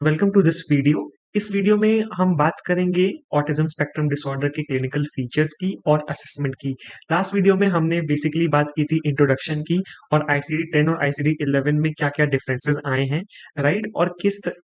Welcome to this video. इस video में हम बात करेंगे ऑटिज्म स्पेक्ट्रम डिसऑर्डर के क्लिनिकल फीचर्स की और असेसमेंट की। लास्ट वीडियो में हमने बेसिकली बात की थी इंट्रोडक्शन की और आईसीडी-10 और आईसीडी-11 में क्या-क्या डिफरेंसेस आए हैं, राइट? और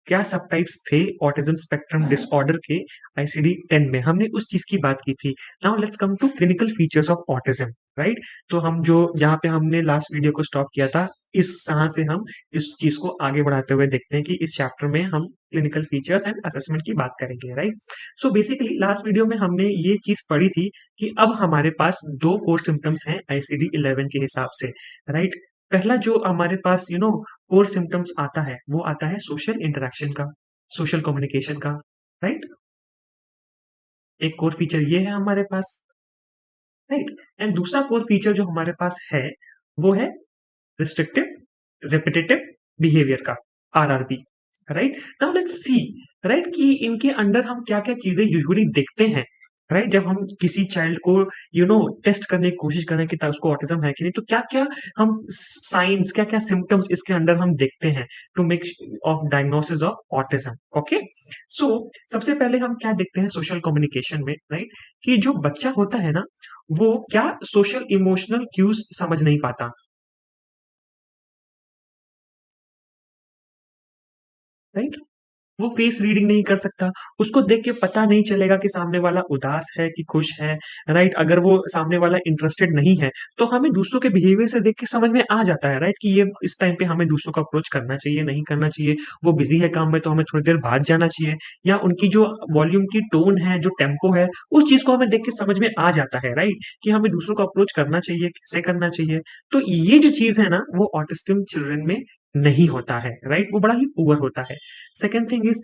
क्या सब टाइप्स थे ऑटिज्म स्पेक्ट्रम डिसऑर्डर के आईसीडी-10 में, हमने उस चीज़ की बात की थी। Now let's come to clinical features of autism, right? तो हम जो जहाँ पे हमने लास्ट वीडियो को स्टॉप किया था, इस यहाँ से हम इस चीज़ को आगे बढ़ाते हुए देखते हैं कि इस चैप्टर में हम क्लिनिकल फीचर्स एंड असेसमेंट की बात करेंगे, right? So basically last video में हमने ये चीज़ पढ़ी थी कि अब हमारे पास 2 कोर सिम्पटम्स हैं आईसीडी-11 के हिसाब से, राइट? पहला जो हमारे पास कोर सिम्पटम्स आता है, वो आता है सोशल इंटरैक्शन का, सोशल कम्युनिकेशन का, राइट? एक कोर फीचर ये है हमारे पास, राइट? एंड दूसरा कोर फीचर जो हमारे पास है, वो है रिस्ट्रिक्टिव रिपिटेटिव बिहेवियर का, RRB, right? Now let's see, right, कि इनके अंडर हम क्या-क्या चीज़ें यूजुअली देखते हैं, राइट? जब हम किसी चाइल्ड को टेस्ट करने की कोशिश करें कि उसको ऑटिज्म है कि नहीं, तो क्या-क्या हम साइंस, क्या-क्या सिम्पटम्स इसके अंदर हम देखते हैं to make of diagnosis of autism, okay? So सबसे पहले हम क्या देखते हैं सोशल कम्युनिकेशन में, राइट? कि जो बच्चा होता है ना, वो क्या सोशल इमोशनल क्यूज़ समझ नहीं पाता, राइट? वो फेस रीडिंग नहीं कर सकता, उसको देख के पता नहीं चलेगा कि सामने वाला उदास है कि खुश है, राइट? अगर वो सामने वाला इंटरेस्टेड नहीं है, तो हमें दूसरों के बिहेवियर से देख के समझ में आ जाता है, राइट? कि ये इस टाइम पे हमें दूसरों को अप्रोच करना चाहिए, नहीं करना चाहिए, वो बिज़ी है काम में तो हमें थोड़ी देर बाद जाना चाहिए, या उनकी जो वॉल्यूम की टोन है, जो टेम्पो है, उस चीज़ को हमें देख के समझ में आ जाता है, राइट? कि हमें दूसरों को अप्रोच करना चाहिए, कैसे करना चाहिए। तो ये जो चीज़ है ना, वो ऑटिस्टिक चिल्ड्रन में नहीं होता है, राइट? वो बड़ा ही पुअर होता है। सेकंड थिंग इज़,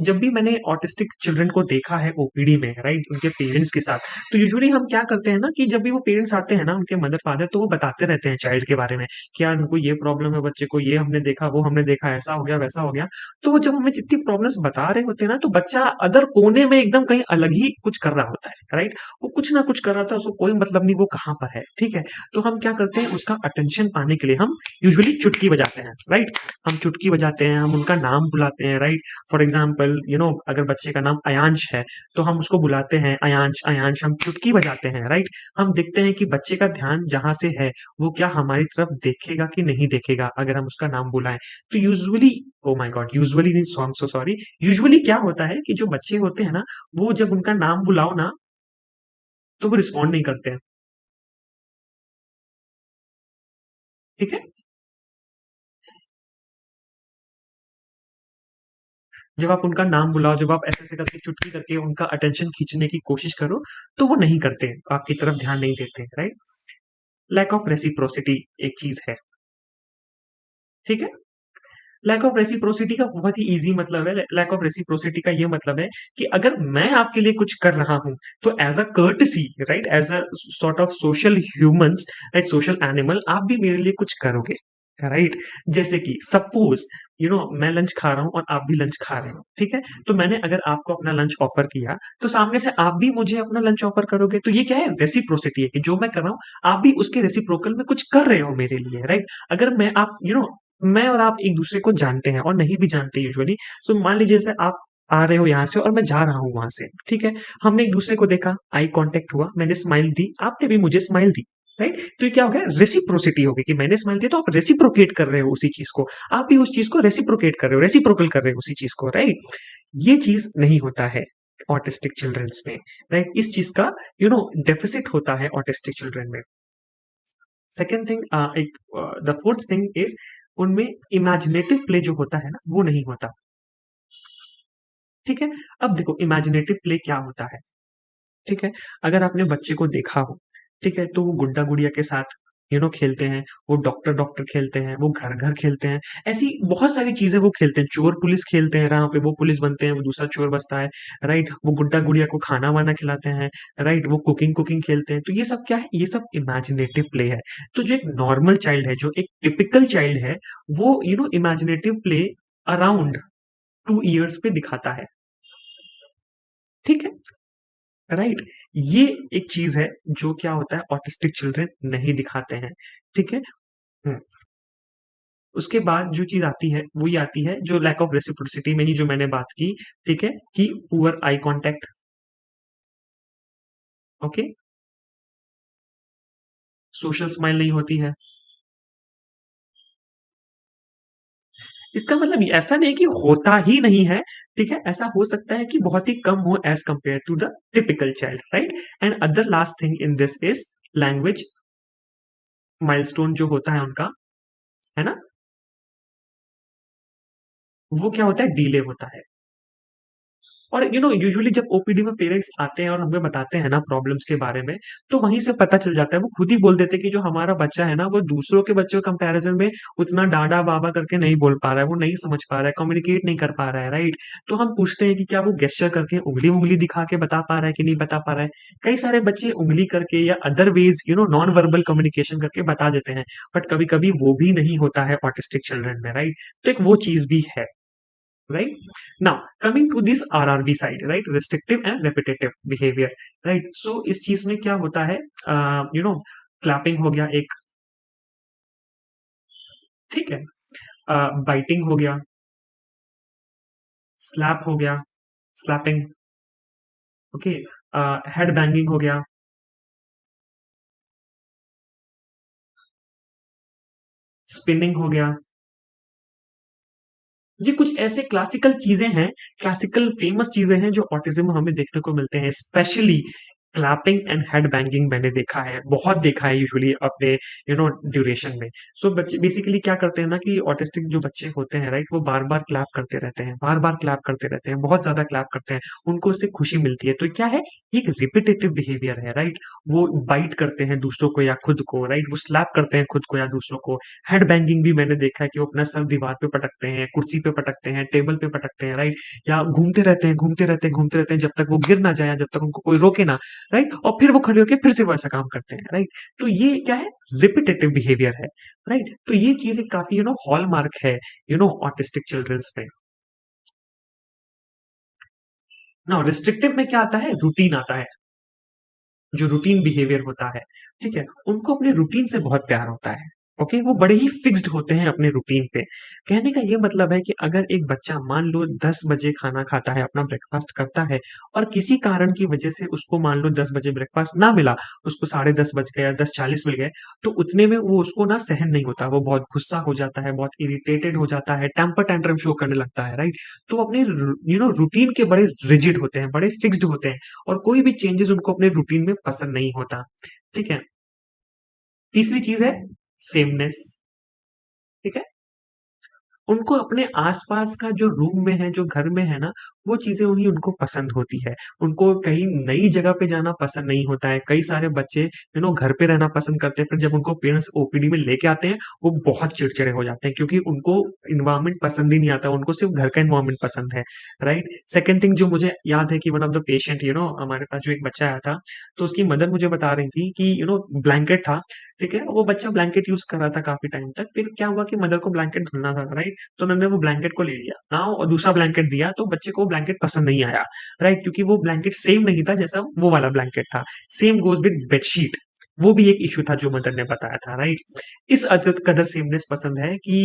जब भी मैंने ऑटिस्टिक चिल्ड्रन को देखा है ओपीडी में, राइट, उनके पेरेंट्स के साथ, तो यूजुअली हम क्या करते हैं ना कि जब भी वो पेरेंट्स आते हैं ना, उनके मदर फादर, तो वो बताते रहते हैं चाइल्ड के बारे में कि यार उनको ये प्रॉब्लम है, बच्चे को ये हमने देखा, वो हमने देखा, ऐसा हो गया, वैसा हो गया। तो वो जब हमें जितनी प्रॉब्लम्स बता रहे होते हैं ना, तो बच्चा अदर कोने में एकदम कहीं अलग ही कुछ कर रहा होता है, राइट? वो कुछ ना कुछ कर रहा था, उसको कोई मतलब नहीं वो कहाँ पर है, ठीक है? तो हम क्या करते हैं, उसका अटेंशन पाने के लिए हम यूजुअली चुटकी बजाते हैं, राइट? हम चुटकी बजाते हैं, हम उनका नाम बुलाते हैं, राइट? फॉर एग्जाम्पल अगर बच्चे का नाम अयांश है, तो हम उसको बुलाते हैं अयांश, अयांश, हम चुटकी बजाते हैं, राइट? हम देखते हैं कि बच्चे का ध्यान जहाँ से है, वो क्या हमारी तरफ देखेगा कि नहीं देखेगा अगर हम उसका नाम बुलाएं। तो usually, oh my God, usually नहीं, so I am so sorry, usually क्या होता है कि जो बच्चे होते हैं ना, वो जब उनका नाम बुलाओ ना, तो वो रिस्पॉन्ड नहीं करते हैं, ठीक है? जब आप उनका नाम बुलाओ, जब आप ऐसे-ऐसे करके चुटकी करके उनका अटेंशन खींचने की कोशिश करो, तो वो नहीं करते, आपकी तरफ ध्यान नहीं देते, राइट? लैक ऑफ रेसिप्रोसिटी एक चीज़ है, ठीक है? लैक ऑफ रेसिप्रोसिटी का बहुत ही ईज़ी मतलब है, लैक ऑफ रेसिप्रोसिटी का ये मतलब है कि अगर मैं आपके लिए कुछ कर रहा हूँ, तो as a courtesy, right? As a sort of social humans, right, social animal, आप भी मेरे लिए कुछ करोगे, राइट? जैसे कि सपोज़ मैं लंच खा रहा हूँ और आप भी लंच खा रहे हो, ठीक है? तो मैंने अगर आपको अपना लंच ऑफ़र किया, तो सामने से आप भी मुझे अपना लंच ऑफ़र करोगे, तो ये क्या है? रेसिप्रोसिटी है कि जो मैं कर रहा हूँ, आप भी उसके रेसिप्रोकल में कुछ कर रहे हो मेरे लिए, राइट? अगर मैं और आप एक-दूसरे को जानते हैं और नहीं भी जानते यूजुअली, सो मान लीजिए जैसे आप आ रहे हो यहाँ से और मैं जा रहा हूँ वहाँ से, ठीक है? हमने एक-दूसरे को देखा, आई कॉन्टैक्ट हुआ, मैंने स्माइल दी, आपने भी मुझे स्माइल दी, राइट? तो ये क्या हो गया? रेसिप्रोसिटी हो गई कि मैंने स्माइल दी तो आप रेसिप्रोकेट कर रहे हो उसी चीज़ को, आप भी उस चीज़ को रेसिप्रोकेट कर रहे हो, रेसिप्रोकल कर रहे हो उसी चीज़ को, राइट? ये चीज़ नहीं होता है ऑटिस्टिक चिल्ड्रंस में, राइट? इस चीज़ का डेफिसिट होता है ऑटिस्टिक चिल्ड्रन में। Second thing, the fourth thing is, उनमें इमेजिनेटिव प्ले जो होता है ना, वो नहीं होता, ठीक है? अब देखो इमेजिनेटिव प्ले क्या होता है, ठीक है? अगर आपने बच्चे को देखा हो, ठीक है? तो वो गुड्डा-गुड़िया के साथ खेलते हैं, वो डॉक्टर-डॉक्टर खेलते हैं, वो घर-घर खेलते हैं, ऐसी बहुत सारी चीज़ें वो खेलते हैं, चोर-पुलिस खेलते हैं, जहाँ पे वो पुलिस बनते हैं, वो दूसरा चोर बचता है, राइट? वो गुड्डा-गुड़िया को खाना-वाना खिलाते हैं, राइट? वो कुकिंग-कुकिंग खेलते हैं, तो ये सब क्या है? ये सब इमेजिनेटिव प्ले है। तो जो एक नॉर्मल चाइल्ड है, जो एक टिपिकल चाइल्ड है, वो इमेजिनेटिव प्ले अराउंड 2 इयर्स पे दिखाता है, ठीक है? राइट? ये एक चीज़ है जो क्या होता है ऑटिस्टिक चिल्ड्रन नहीं दिखाते हैं, ठीक है? हुँ। उसके बाद जो चीज़ आती है, वो ये आती है जो लैक ऑफ रेसिप्रोसिटी में ही जो मैंने बात की, ठीक है? कि poor eye contact, okay? Social smile नहीं होती है। इसका मतलब ऐसा नहीं है कि होता ही नहीं है, ठीक है? ऐसा हो सकता है कि बहुत ही कम हो as compared to the typical child, right? And other last thing in this is language milestone जो होता है उनका, है ना? वो क्या होता है? डिले होता है। और यूजुअली जब ओपीडी में पेरेंट्स आते हैं और हमें बताते हैं ना प्रॉब्लम्स के बारे में, तो वहीं से पता चल जाता है, वो खुद ही बोल देते हैं कि जो हमारा बच्चा है ना, वो दूसरों के बच्चों के कंपैरिजन में उतना डाँडा-बाबा करके नहीं बोल पा रहा है, वो नहीं समझ पा रहा है, कम्युनिकेट नहीं कर पा रहा है, राइट? तो हम पूछते हैं कि क्या वो गेस्चर करके, उँगली-वुंगली दिखा के बता पा रहा है कि नहीं बता पा रहा है? कई सारे बच्चे उँगली करके या other ways non verbal communication करके बता देते हैं, बट कभी-कभी वो भी नहीं होता है ऑटिस्टिक चिल्ड्रन में, राइट? तो एक वो चीज़ भी है। Right now coming to this RRB side, right, restrictive and repetitive behavior, right? So इस चीज में क्या होता है, क्लैपिंग हो गया एक, ठीक है, बाइटिंग हो गया, स्लैप हो गया, स्लैपिंग, ओके, हेड बैंगिंग हो गया, स्पिनिंग हो गया। ये कुछ ऐसे क्लासिकल चीजें हैं, क्लासिकल फेमस चीजें हैं जो ऑटिज्म में हमें देखने को मिलते हैं, specially clapping and head banging मैंने देखा है, बहुत देखा है यूजुअली अपने ड्यूरेशन में। सो बच्चे बेसिकली क्या करते हैं ना कि ऑटिस्टिक जो बच्चे होते हैं, राइट, वो बार बार क्लैप करते रहते हैं, बार बार क्लैप करते रहते हैं, बहुत ज्यादा क्लैप करते हैं, उनको उससे खुशी मिलती है। तो क्या है, ये एक रिपीटेटिव बिहेवियर है, राइट? वो बाइट करते हैं दूसरों को या खुद को, राइट, वो स्लैप करते हैं खुद को या दूसरों को। हेड बैंगिंग भी मैंने देखा है कि वो अपना सर दीवार पे पटकते हैं, कुर्सी पे पटकते हैं, टेबल पे पटकते हैं, राइट? या घूमते रहते हैं, घूमते रहते हैं, घूमते रहते हैं जब तक वो गिर ना जाए, जब तक उनको कोई रोके ना, राइट? और फिर वो खड़े होके फिर से वैसा काम करते हैं, राइट? तो ये क्या है, रिपीटेटिव बिहेवियर है, राइट? तो ये चीज एक काफी हॉलमार्क है ऑटिस्टिक चिल्ड्रंस में। ना रिस्ट्रिक्टिव में क्या आता है, रूटीन आता है, जो रूटीन बिहेवियर होता है, ठीक है, उनको अपने रूटीन से बहुत प्यार होता है। ओके, वो बड़े ही फिक्स्ड होते हैं अपने रूटीन पे। कहने का ये मतलब है कि अगर एक बच्चा मान लो 10 बजे खाना खाता है, अपना ब्रेकफास्ट करता है, और किसी कारण की वजह से उसको मान लो 10 बजे ब्रेकफास्ट ना मिला, उसको 10:30 बज गए या 10:40 मिल गए, तो उतने में वो उसको ना सहन नहीं होता, वो बहुत गुस्सा हो जाता है, बहुत इरिटेटेड हो जाता है, टेम्पर टेंट्रम शो करने लगता है, राइट? तो अपने रूटीन के बड़े रिजिड होते हैं, बड़े फिक्स्ड होते हैं, और कोई भी चेंजेस उनको अपने रूटीन में पसंद नहीं होता, ठीक है? तीसरी चीज़ है सेमनेस, ठीक है? उनको अपने आस-पास का जो रूम में है, जो घर में है ना, वो चीज़ें ही उनको पसंद होती है। उनको कहीं नई जगह पे जाना पसंद नहीं होता है। कई सारे बच्चे घर पे रहना पसंद करते हैं, फिर जब उनको पेरेंट्स ओपीडी में लेके आते हैं, वो बहुत चिड़चिड़े हो जाते हैं क्योंकि उनको एनवायरनमेंट पसंद ही नहीं आता, उनको सिर्फ़ घर का एनवायरनमेंट पसंद है, राइट? सेकंड थिंग जो मुझे याद है कि वन ऑफ द पेशेंट हमारे पास जो एक बच्चा आया था, तो उसकी मदर मुझे बता रही थी कि ब्लैंकेट था, ठीक है? वो बच्चा ब्लैंकेट यूज़ कर रहा था काफ़ी टाइम तक, फिर क्या हुआ कि मदर को ब्लैंकेट ढूँढना था, राइट? तो उन्होंने वो ब्लैंकेट को ले लिया। नाउ और दूसरा ब्लैंकेट दिया तो बच्चे को वो ब्लैंकेट पसंद नहीं आया, राइट? क्योंकि वो ब्लैंकेट सेम नहीं था जैसा वो वाला ब्लैंकेट था। सेम गोज़ विथ बेडशीट, वो भी एक इश्यू था जो मदर ने बताया था, राइट? इस अदद कदर सेमनेस पसंद है कि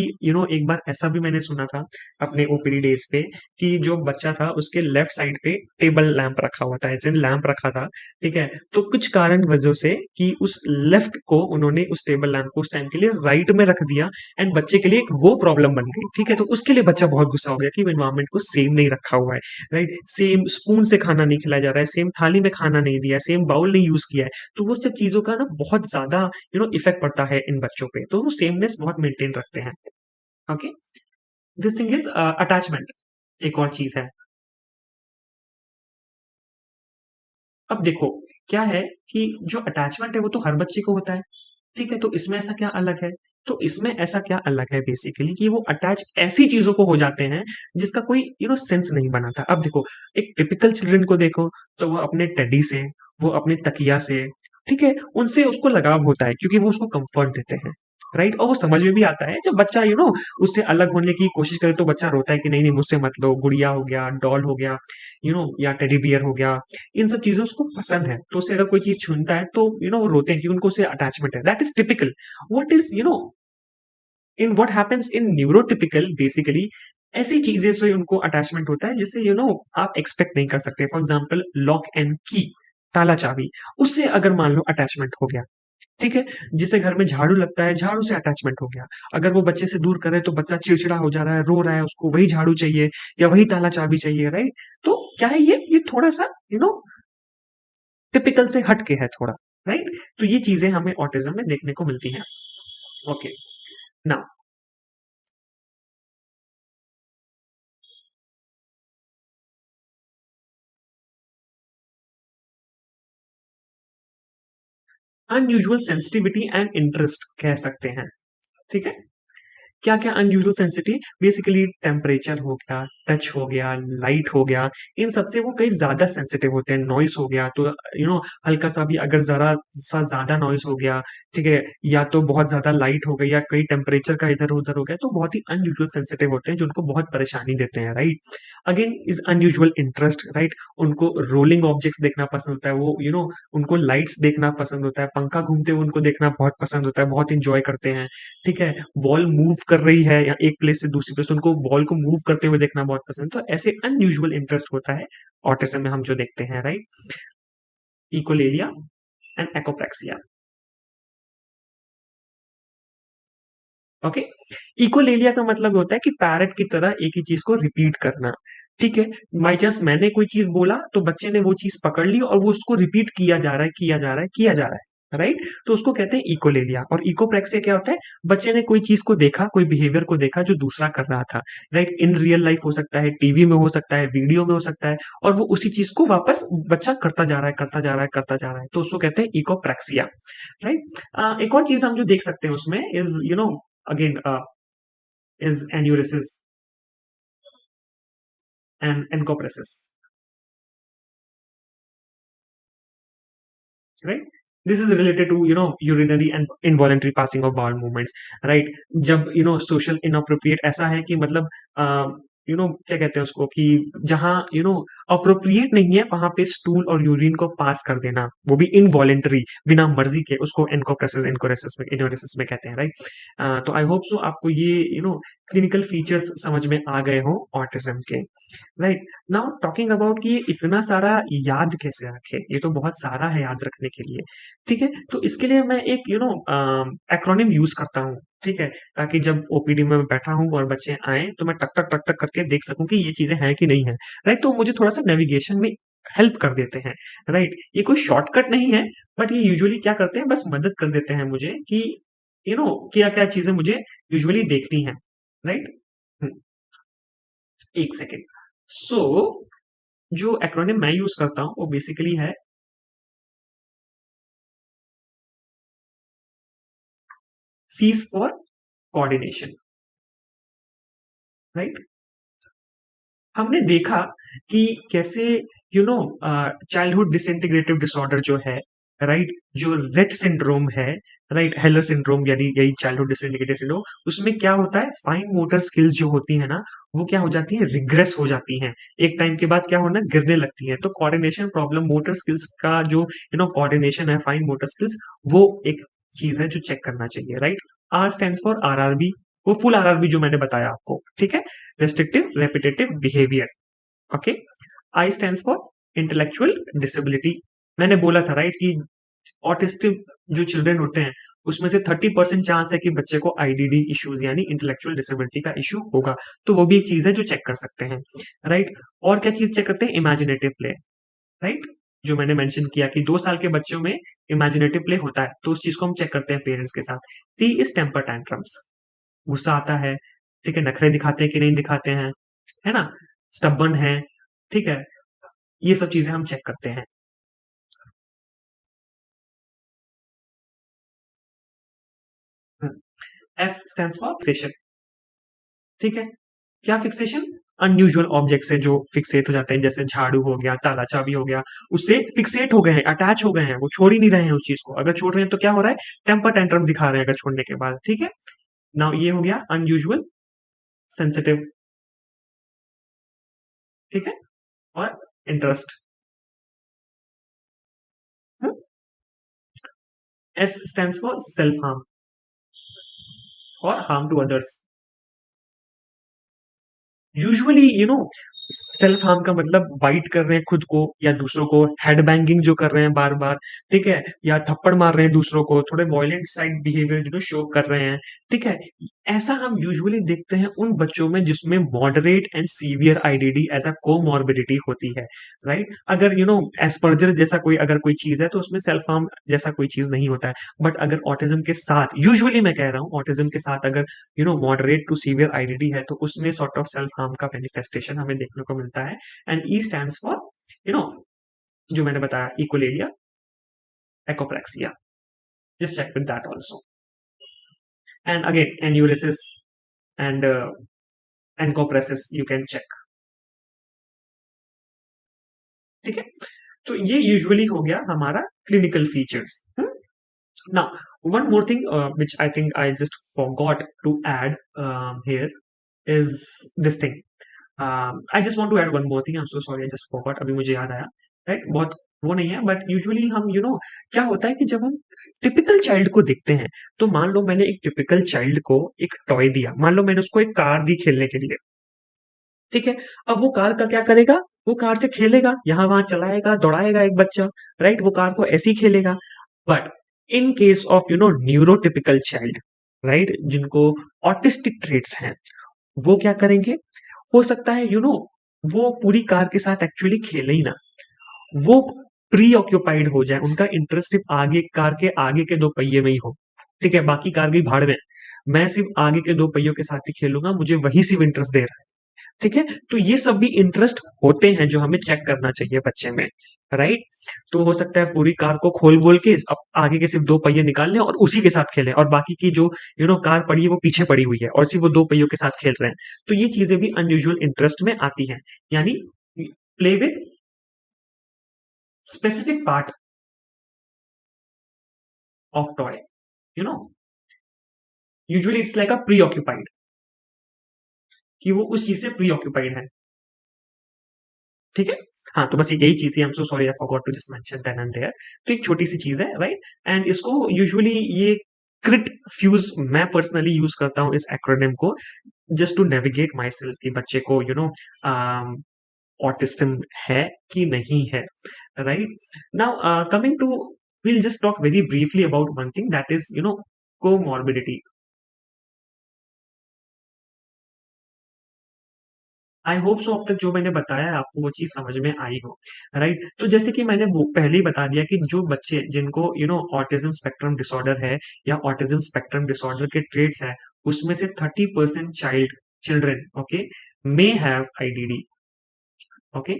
एक बार ऐसा भी मैंने सुना था अपने ओपीडी डेज़ पे कि जो बच्चा था उसके लेफ्ट साइड पे टेबल लैंप रखा हुआ था, एज़ इन लैंप रखा था, ठीक है? तो कुछ कारण वजह से कि उस लेफ्ट को उन्होंने उस टेबल लैंप को उस टाइम के लिए राइट में रख दिया, एंड बच्चे के लिए एक वो प्रॉब्लम बन गई, ठीक है? तो उसके लिए बच्चा बहुत गुस्सा हो गया कि एनवायरनमेंट को सेम नहीं रखा हुआ है, राइट? सेम स्पून से खाना नहीं खिलाया जा रहा है, सेम थाली में खाना नहीं दिया है, सेम बाउल नहीं यूज़ किया है। तो वो सब चीज़ों का ना बहुत ज़्यादा इफ़ेक्ट पड़ता है इन बच्चों पे, तो वो सेमनेस बहुत मेंटेन रखते हैं। Okay? This thing is attachment, एक और चीज़ है। अब देखो, क्या है कि जो अटैचमेंट है वो तो हर बच्चे को होता है, ठीक है? तो इसमें ऐसा क्या अलग है? तो इसमें ऐसा क्या अलग है बेसिकली कि वो अटैच ऐसी चीज़ों को हो जाते हैं जिसका कोई सेंस नहीं बनाता। अब देखो, एक टिपिकल चिल्ड्रन को देखो, तो वो अपने टेडी से, वो अपने तकिया से, ठीक है? उनसे उसको लगाव होता है क्योंकि वो उसको कम्फर्ट देते हैं, राइट? और वो समझ में भी आता है जब बच्चा उससे अलग होने की कोशिश करे तो बच्चा रोता है कि नहीं, नहीं मुझसे मत लो, गुड़िया हो गया, डॉल हो गया, या टेडी बियर हो गया, इन सब चीज़ें उसको पसंद है। तो उससे अगर कोई चीज़ छूनता है तो वो रोते हैं क्योंकि उनको उससे अटैचमेंट है। That is typical. What is in what happens in neurotypical basically ऐसी चीजें से उनको अटैचमेंट होता है जिससे आप एक्सपेक्ट नहीं कर सकते। फॉर एग्जाम्पल लॉक एंड की, ताला चाबी, उससे अगर मान लो अटैचमेंट हो गया, ठीक है। जिसे घर में झाड़ू लगता है, झाड़ू से अटैचमेंट हो गया। अगर वो बच्चे से दूर करे तो बच्चा चिड़चिड़ा हो जा रहा है, रो रहा है, उसको वही झाड़ू चाहिए या वही ताला चाबी चाहिए, राइट। तो क्या है, ये थोड़ा सा टिपिकल से हट के है थोड़ा, राइट। तो ये चीजें हमें ऑटिज्म में देखने को मिलती हैं। Okay, now unusual sensitivity and interest कह सकते हैं, ठीक है। क्या क्या अनयूजुअल सेंसिटिव, बेसिकली टेम्परेचर हो गया, टच हो गया, लाइट हो गया, इन सबसे वो कई ज्यादा सेंसिटिव होते हैं। नॉइस हो गया तो हल्का सा भी अगर जरा सा ज्यादा नॉइस हो गया, ठीक है, या तो बहुत ज्यादा लाइट हो गई या कई टेम्परेचर का इधर उधर हो गया, तो बहुत ही अनयूजुअल सेंसिटिव होते हैं जो उनको बहुत परेशानी देते हैं, right. Again is unusual interest, right. उनको रोलिंग ऑब्जेक्ट्स देखना पसंद होता है, वो उनको लाइट्स देखना पसंद होता है, पंखा घूमते हुए उनको देखना बहुत पसंद होता है, बहुत इंजॉय करते हैं, ठीक है। बॉल मूव कर रही है या एक प्लेस से दूसरी प्लेस, उनको बॉल को मूव करते हुए देखना बहुत पसंद। तो ऐसे अनयूजुअल इंटरेस्ट होता है ऑटिज्म में हम जो देखते हैं, right. Echolalia and echopraxia. Okay, echolalia का मतलब होता है कि पैरट की तरह एक ही चीज को रिपीट करना, ठीक है। बाई चांस मैंने कोई चीज बोला तो बच्चे ने वो चीज पकड़ ली और वो उसको रिपीट किया जा रहा है, किया जा रहा है, किया जा रहा है, राइट। तो उसको कहते हैं इकोलेलिया। और इकोप्रेक्सिया क्या होता है, बच्चे ने कोई चीज को देखा, कोई बिहेवियर को देखा जो दूसरा कर रहा था, राइट। इन रियल लाइफ हो सकता है, टीवी में हो सकता है, वीडियो में हो सकता है, और वो उसी चीज को वापस बच्चा करता जा रहा है, करता जा रहा है, करता जा रहा है, तो उसको कहते हैं इकोप्रेक्सिया, राइट। एक और चीज हम जो देख सकते हैं उसमें is again is enuresis and encopresis, right. This is related to urinary and involuntary passing of bowel movements, right। जब social inappropriate ऐसा है कि मतलब क्या कहते हैं उसको कि जहां अप्रोप्रिएट नहीं है वहां पे स्टूल और यूरिन को पास कर देना, वो भी इनवॉलेंटरी, बिना मर्जी के, उसको एनकोप्रेसिस इनकोरेसिस में इनोरेसिस में कहते हैं, राइट। तो आई होप सो आपको ये क्लिनिकल फीचर्स समझ में आ गए हो ऑटिज्म के, राइट। नाउ टॉकिंग अबाउट कि ये इतना सारा याद कैसे रखे, ये तो बहुत सारा है याद रखने के लिए, ठीक है। तो इसके लिए मैं एक एक्रोनिम यूज करता हूँ, ठीक है, ताकि जब ओपीडी में मैं बैठा हूँ और बच्चे आए तो मैं टक टक टक टक करके देख सकूं कि ये चीजें हैं कि नहीं है, राइट। तो मुझे थोड़ा सा नेविगेशन में हेल्प कर देते हैं, राइट। ये कोई शॉर्टकट नहीं है, बट ये यूजुअली क्या करते हैं, बस मदद कर देते हैं मुझे कि क्या क्या चीजें मुझे यूजुअली देखनी है, राइट। एक सेकेंड। सो जो एक्रोनिम मैं यूज करता हूं वो बेसिकली है सीज फॉर कोऑर्डिनेशन, राइट। हमने देखा कि कैसे चाइल्डहुड डिसइंटीग्रेटिव डिसऑर्डर जो है, राइट, जो रेट सिंड्रोम है, राइट, हेलर सिंड्रोम, यानी यही चाइल्डहुड डिसइंटीग्रेटिव सिंड्रोम, उसमें क्या होता है, फाइन मोटर स्किल्स जो होती है ना, वो क्या हो जाती है, रिग्रेस हो जाती हैं। एक टाइम के बाद क्या होना, गिरने लगती है। तो कोऑर्डिनेशन प्रॉब्लम, मोटर स्किल्स का जो कोऑर्डिनेशन है, फाइन मोटर स्किल्स, वो एक चीज है जो चेक करना चाहिए, right. R stands for RRB, वो फुल आरआरबी जो मैंने बताया आपको, ठीक है। Restrictive repetitive behaviour, okay. I stands for intellectual disability. मैंने बोला था, राइट, कि ऑटिस्टिक जो चिल्ड्रन होते हैं उसमें से 30% चांस है कि बच्चे को आईडीडी इश्यूज यानी इंटेलेक्चुअल डिसेबिलिटी का इश्यू होगा। तो वो भी एक चीज है जो चेक कर सकते हैं, राइट। और क्या चीज चेक करते हैं, इमेजिनेटिव प्ले, राइट। जो मैंने मेंशन किया कि 2 साल के बच्चों में इमेजिनेटिव प्ले होता है, तो उस चीज को हम चेक करते हैं पेरेंट्स के साथ। टी इज टेम्पर टैंट्रम्स, गुस्सा आता है, ठीक है, नखरे दिखाते हैं कि नहीं दिखाते हैं, है ना, स्टबर्न है, ठीक है, ये सब चीजें हम चेक करते हैं। एफ स्टैंड्स फॉर फिक्सेशन, ठीक है। क्या फिक्सेशन, अनयूजुअल ऑब्जेक्ट से जो फिक्सेट हो जाते हैं, जैसे झाड़ू हो गया, ताला चाबी हो गया, उससे फिक्सेट हो गए हैं, अटैच हो गए हैं, वो छोड़ ही नहीं रहे हैं उस चीज को। अगर छोड़ रहे हैं तो क्या हो रहा है, टेम्पर टेंट्रम दिखा रहे हैं अगर छोड़ने के बाद, ठीक है। नाउ ये हो गया अनयूजुअल सेंसिटिव, ठीक है, और interest. S stands for self harm, और harm to others. Usually self harm का मतलब बाइट कर रहे हैं खुद को या दूसरों को, हेड बैंगिंग जो कर रहे हैं बार बार, ठीक है, या थप्पड़ मार रहे हैं दूसरों को, थोड़े वॉयलेंट साइड बिहेवियर शो कर रहे हैं, ठीक है। ऐसा हम यूजुअली देखते हैं उन बच्चों में जिसमें moderate and severe IDD as a comorbidity होती है, राइट। अगर एस्पर्जर जैसा कोई अगर कोई चीज है तो उसमें सेल्फ हार्म जैसा कोई चीज नहीं होता है। बट अगर ऑटिज्म के साथ, यूजुअली मैं कह रहा हूँ, ऑटिज्म के साथ अगर मॉडरेट टू सीवियर आईडीडी है तो उसमें सॉर्ट ऑफ सेल्फ हार्म का मैनिफेस्टेशन हमें देखने को मिलता है। And E stands for you know जो मैंने बताया, echolalia, एकोप्रेक्सिया, just check with that also. And again, enuresis and encopresis you can check, ठीक है। तो ये यूजुअली हो गया हमारा clinical features. Now, one more thing which I think I just forgot to add here is this thing. I just want to add one more thing. I'm so sorry, I just forgot. अभी मुझे याद आया, right. बहुत वो नहीं है, but usually हम क्या होता है कि जब हम टिपिकल चाइल्ड को देखते हैं, तो मान लो मैंने एक टिपिकल चाइल्ड को एक टॉय दिया, मान लो मैंने उसको एक कार दी खेलने के लिए, ठीक है। अब वो कार का क्या करेगा, वो कार से खेलेगा, यहाँ वहां चलाएगा, दौड़ाएगा एक बच्चा, राइट, वो कार को ऐसे ही खेलेगा। But in case of neurotypical child, right, जिनको ऑटिस्टिक ट्रेट्स हैं, वो क्या करेंगे, हो सकता है वो पूरी कार के साथ एक्चुअली खेले ही ना, वो प्री ऑक्यूपाइड हो जाए, उनका इंटरेस्ट सिर्फ आगे कार के आगे के दो पहिए में ही हो, ठीक है, बाकी कार गई भाड़ में, मैं सिर्फ आगे के दो पहियों के साथ ही खेलूंगा, मुझे वही सिर्फ इंटरेस्ट दे रहा है, ठीक है। तो ये सब भी इंटरेस्ट होते हैं जो हमें चेक करना चाहिए बच्चे में, राइट। तो हो सकता है पूरी कार को खोल बोल के अब आगे के सिर्फ दो पहिए निकाल लें और उसी के साथ खेलें, और बाकी की जो कार पड़ी है वो पीछे पड़ी हुई है और सिर्फ वो दो पहियों के साथ खेल रहे हैं। तो ये चीजें भी अनयूजुअल इंटरेस्ट में आती हैं, यानी play with specific part of toy, you know usually it's like a pre occupied, कि वो उस चीज से प्री ऑक्यूपाइड है, ठीक है। हाँ, तो बस यही चीज है। I am so sorry, I forgot to just mention then and there. तो एक छोटी सी चीज है, राइट। एंड इसको यूजुअली ये क्रिट फ्यूज मैं पर्सनली यूज करता हूँ इस एक्रोनिम को, just to navigate myself कि बच्चे को ऑटिज्म है कि नहीं है, right. Now coming to, we'll just talk very briefly about one thing, that is comorbidity. I hope so अब तक जो मैंने बताया है आपको वो चीज समझ में आई हो, राइट। तो जैसे कि मैंने वो पहले ही बता दिया कि जो बच्चे जिनको ऑटिज्म स्पेक्ट्रम डिसऑर्डर है या ऑटिज्म स्पेक्ट्रम डिसऑर्डर के ट्रेट्स है, उसमें से 30% children, okay, may have IDD, okay.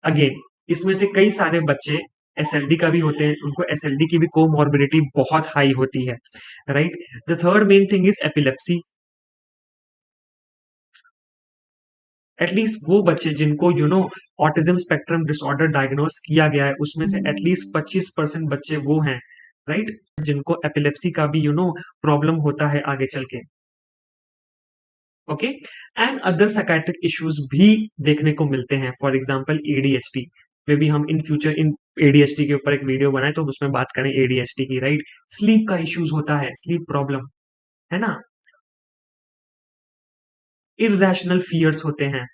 Again, इसमें से कई सारे बच्चे एसएलडी का भी होते हैं, उनको एसएलडी की भी कोमॉर्बिडिटी बहुत हाई होती है, right. The third main thing is epilepsy. At least वो बच्चे जिनको ऑटिज्म स्पेक्ट्रम डिसऑर्डर डायग्नोस किया गया है, उसमें से एटलीस्ट 25% बच्चे वो हैं, राइट, जिनको एपिलेप्सी का भी प्रॉब्लम होता है आगे चल के, okay. And other psychiatric issues भी देखने को मिलते हैं, for example ADHD. May be हम इन फ्यूचर इन एडीएचडी के ऊपर एक वीडियो बनाए तो उसमें बात करें एडीएचडी की, राइट। स्लीप का इश्यूज होता है, स्लीप प्रॉब्लम, है ना। इरेशनल फियर्स होते हैं,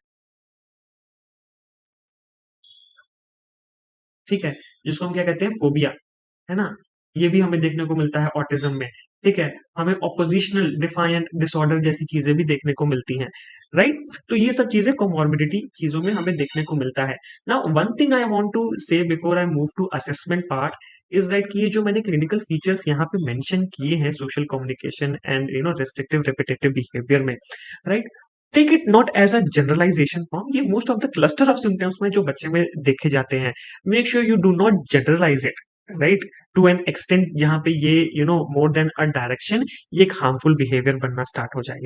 ठीक है, जिसको हम क्या कहते हैं, फोबिया, है ना। ये भी हमें देखने को मिलता है ऑटिज्म में, ठीक है। हमें ऑपोजिशनल डिफाइंट डिसऑर्डर जैसी चीजें भी देखने को मिलती हैं, राइट। तो ये सब चीजें कोमॉर्बिडिटी चीजों में हमें देखने को मिलता है। Now one thing I want to say before I move to assessment part is right, कि ये जो मैंने क्लिनिकल फीचर्स यहाँ पे मेंशन किए हैं, social communication and restrictive repetitive behaviour में, right, take it not as a generalisation form. ये most of the cluster of symptoms में जो बच्चे में देखे जाते हैं, make sure you do not generalise it, right, to an extent जहां पे ये मोर देन अ डायरेक्शन, ये एक हार्मफुल बिहेवियर बनना स्टार्ट हो जाए।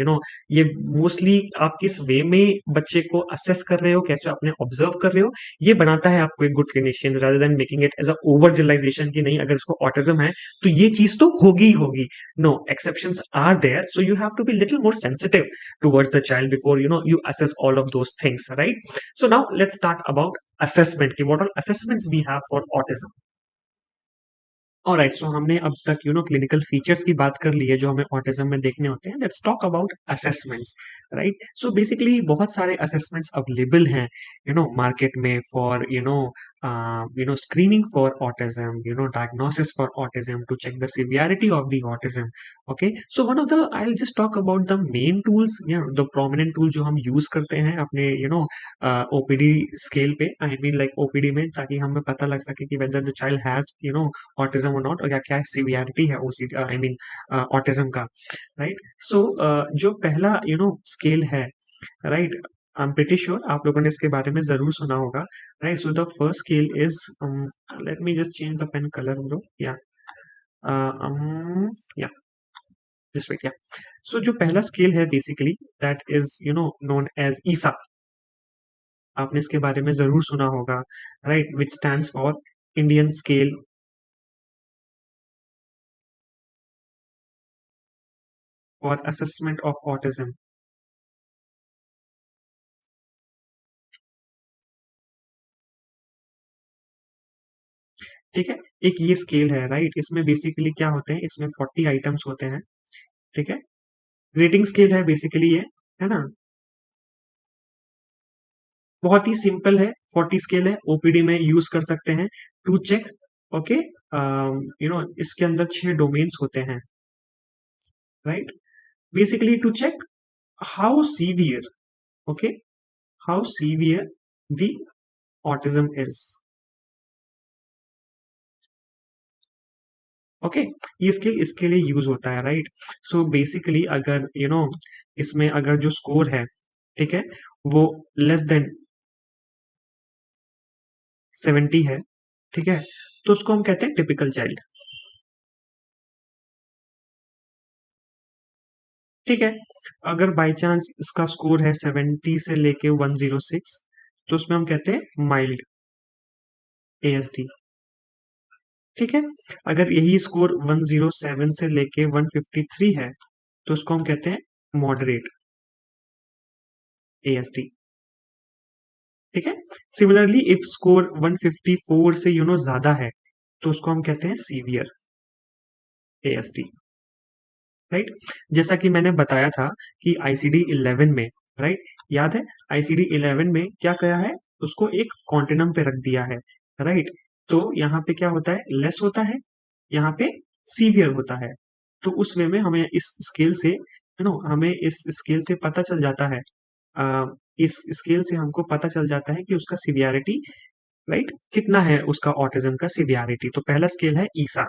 ये मोस्टली आप किस वे में बच्चे को असेस कर रहे हो, कैसे अपने ऑब्जर्व कर रहे हो, ये बनाता है आपको एक good clinician, rather than making it as a over generalization कि नहीं, अगर इसको ऑटिज्म है तो ये चीज तो होगी ही होगी। No, exceptions are there, so you have to be little more sensitive towards the child before you assess all of those things, right? So now let's start about assessment, what all assessments we have for autism. Alright, so हमने अब तक clinical features की बात कर ली है जो हमें autism में देखने होते हैं। Let's talk about assessments, right? So basically बहुत सारे असेसमेंट्स अवेलेबल हैं मार्केट में for screening for autism, diagnosis for autism, to check the severity of the autism. Okay, so one of the I will just talk about the main tools, the prominent tool जो हम use करते हैं अपने OPD scale पे, I mean like OPD में, ताकि हमें पता लग सके कि whether the child has autism और नॉट, और क्या क्या सिवियरिटी है उसी आई मीन ऑटिज्म का, राइट? सो जो पहला स्केल है, right, I am pretty sure आप लोगों ने इसके बारे में जरूर सुना होगा, राइट? So the first scale is, let me just change the pen colour bro, yeah just wait, yeah. So जो पहला स्केल है basically that is known as ईसा, आपने इसके बारे में जरूर सुना होगा, right? Which stands for Indian scale for assessment of autism. ठीक है, एक ये स्केल है, राइट? इसमें बेसिकली क्या होते हैं, इसमें 40 आइटम्स होते हैं, ठीक है? रेटिंग स्केल है बेसिकली ये, है ना? बहुत ही सिंपल है, 40 स्केल है, ओपीडी में यूज कर सकते हैं टू चेक। ओके, इसके अंदर 6 डोमेन्स होते हैं, राइट? Basically to check how severe, okay, how severe the autism is. Okay, ये स्किल इसके लिए यूज होता है, राइट? सो बेसिकली अगर इसमें अगर जो स्कोर है, ठीक है, वो लेस देन 70 है, ठीक है, तो उसको हम कहते हैं टिपिकल चाइल्ड। ठीक है, अगर बाई चांस इसका स्कोर है 70 से लेके 106, तो उसमें हम कहते हैं माइल्ड एएसडी। ठीक है, अगर यही स्कोर 107 से लेके 153 है, तो उसको हम कहते हैं मॉडरेट एएसडी। ठीक है, सिमिलरली इफ स्कोर 154 से ज्यादा है, तो उसको हम कहते हैं सीवियर एएसडी, राइट? जैसा कि मैंने बताया था कि आईसीडी 11 में, राइट, याद है आईसीडी 11 में क्या करा है, उसको एक कॉन्टिनम पे रख दिया है, राइट? तो यहाँ पे क्या होता है, लेस होता है, यहाँ पे सीवियर होता है। तो उस वे में हमें इस स्केल से हमें इस स्केल से पता चल जाता है, इस स्केल से हमको पता चल जाता है कि उसका सिवियरिटी, राइट, कितना है उसका ऑटिज्म का सिवियरिटी। तो पहला स्केल है ईसा,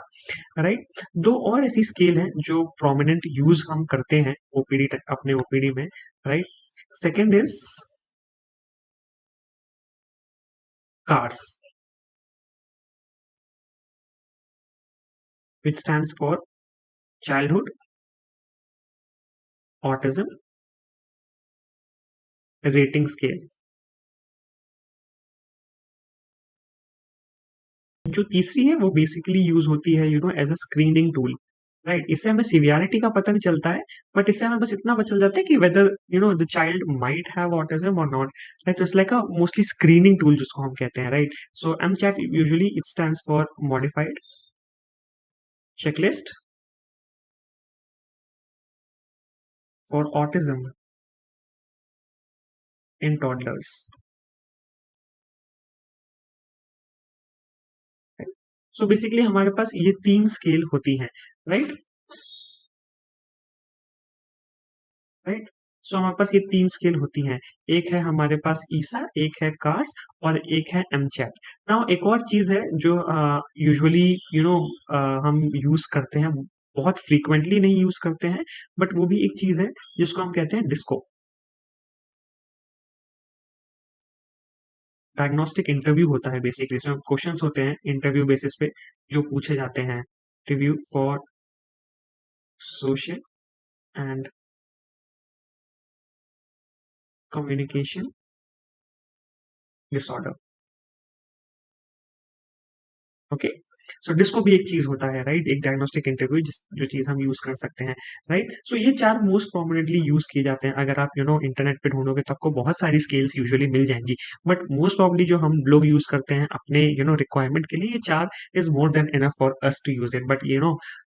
राइट? दो और ऐसी स्केल हैं जो प्रोमिनेंट यूज हम करते हैं ओपीडी, अपने ओपीडी में, right? Second is CARS, which stands for childhood autism rating scale. जो तीसरी है वो बेसिकली यूज होती है as a screening tool, right? इससे हमें सिवियरिटी का पता नहीं चलता है, बट इससे हमें बस इतना पता चल जाता है कि whether the child might have autism और नॉट, राइट? तो it's like a mostly screening tool जिसको हम कहते हैं, right? So M CHAT usually it stands for modified checklist for autism in toddlers. So basically हमारे पास ये 3 स्केल होती हैं, राइट? राइट, सो हमारे पास ये 3 स्केल होती हैं। एक है हमारे पास ईसा, एक है कार्स, और एक है एमचैट। नाउ एक और चीज है जो यूजुअली हम यूज करते हैं, बहुत फ्रीक्वेंटली नहीं यूज करते हैं, बट वो भी एक चीज है जिसको हम कहते हैं डिस्को। डायग्नोस्टिक इंटरव्यू होता है बेसिकली, इसमें क्वेश्चंस होते हैं इंटरव्यू बेसिस पे जो पूछे जाते हैं। Review for social and communication disorder. Okay. So disco भी एक चीज होता है, राइट? एक डायग्नोस्टिक इंटरव्यू जो चीज हम यूज कर सकते हैं, राइट? सो ये चार मोस्ट प्रोमिनेंटली यूज किए जाते हैं। अगर आप इंटरनेट पे ढूंढोगे तो आपको बहुत सारी स्केल्स यूजुअली मिल जाएंगी, बट मोस्ट प्रॉब्ली जो हम लोग यूज करते हैं अपने रिक्वायरमेंट के लिए, ये चार is more than enough for us to use it. But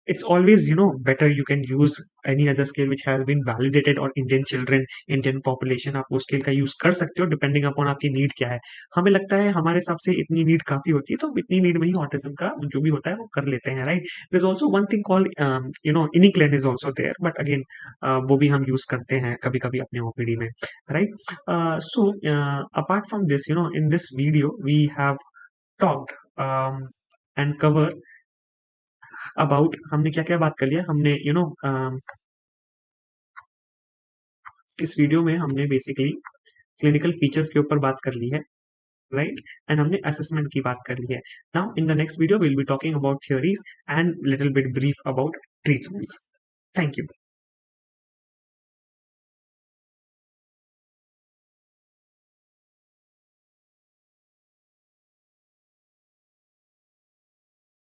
it's always better you can use any other scale which has been validated, और Indian children, Indian population, आप वो स्केल का यूज कर सकते हो डिपेंडिंग अपॉन आपकी need क्या है। हमें लगता है हमारे हिसाब से इतनी नीड काफी होती है, तो इतनी नीड में ही ऑटिज्म का जो भी होता है वो कर लेते हैं, right? There is also one thing called इनिक्लेन is also there, but again वो भी हम यूज करते हैं कभी कभी अपने ओपीडी में, right? So apart from this, in this video we have talked and cover about, हमने क्या क्या बात कर लिया, हमने इस वीडियो में हमने बेसिकली क्लिनिकल फीचर्स के ऊपर बात कर ली है, राइट? एंड हमने असेसमेंट की बात कर ली है। Now in the next video will be talking about theories and little bit brief about treatments. Thank you.